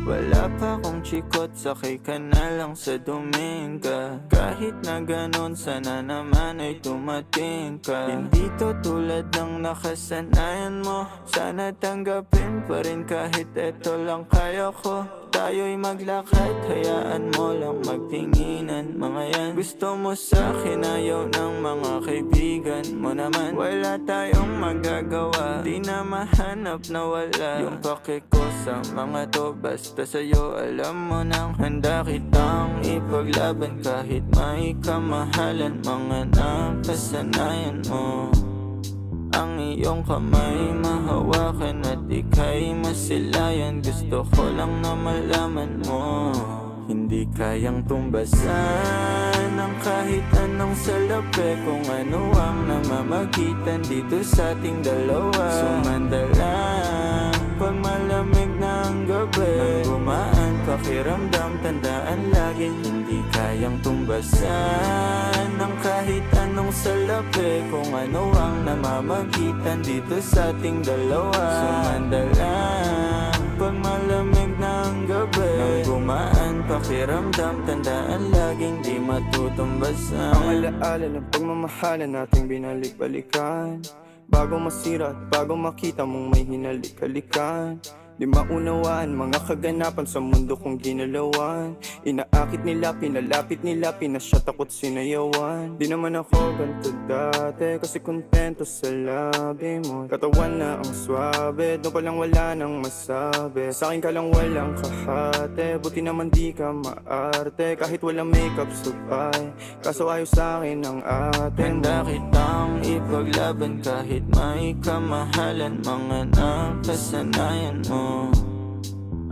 Wala pa akong chikot, sakay ka na lang sa Dominga. Kahit na ganon, sana naman ay tumating ka. Hindi to tulad ng nakasanayan mo, sana tanggapin pa rin kahit eto lang kaya ko. Tayo'y maglakad, hayaan mo lang magtinginan. Mga yan, gusto mo sa'kin, ayaw ng mga kaibigan mo naman. Wala tayong magagawa, di na mahanap na wala yung pake ko sa mga to. Basta sa'yo alam mo nang handa kitang ipaglaban kahit may kamahalan. Mga nakasanayan mo, ang iyong kamay mahawakan at ika'y masilayan. Gusto ko lang na malaman mo, hindi kayang tumbasan ng kahit anong salapi. Kung ano ang namamagitan dito sa ating dalawa. Sumandalang pag malamig na ang gabi, nang gumaan pakiramdam, tandaan lagi hindi kayang tumbasan ng kahit anong salapi. Kung ano ang namamagitan dito sa ating dalawa. Sumandalang pag malamig na ang gabi, nang gumaan pakiramdam, tandaan laging di matutumbasan. Ang alaala ng pagmamahalan nating binalik-balikan, bago masira at bago makita mong may hinalik-halikan. Di maunawaan mga kaganapan sa mundo kong ginalawan. Inaakit nila, pinalapit nila, pinasyat ako't sinayawan. Di naman ako ganito dati, kasi kontento sa labi mo. Katawan na ang swabe, doon pa lang wala nang masabi. Sa'kin ka lang walang kahate, buti naman di ka maarte. Kahit walang makeup sabay, kaso ayos sa'kin ang atin. Handa kitang ipaglaban kahit may kamahalan. Mga nakasanayan mo,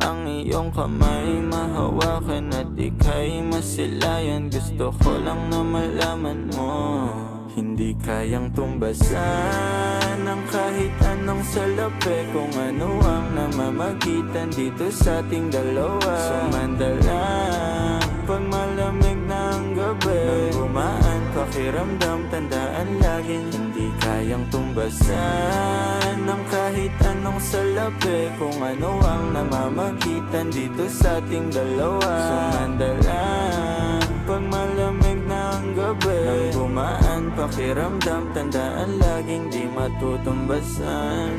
ang iyong kamay mahawakan at ika'y masilayan. Gusto ko lang na malaman mo, hindi kayang tumbasan ng kahit anong salapi. Kung ano ang namamagitan dito sa ating dalawa. Sumandalang pag malamig na ang gabi, nang gumaan pakiramdam, tandaan laging hindi kayang tumbasan ng kahit anong salapi. Kung ano ang namamagitan dito sa ating dalawa. Sumandalang pag malamig na ang gabi, nang gumaan pakiramdam, tandaan laging di matutumbasan.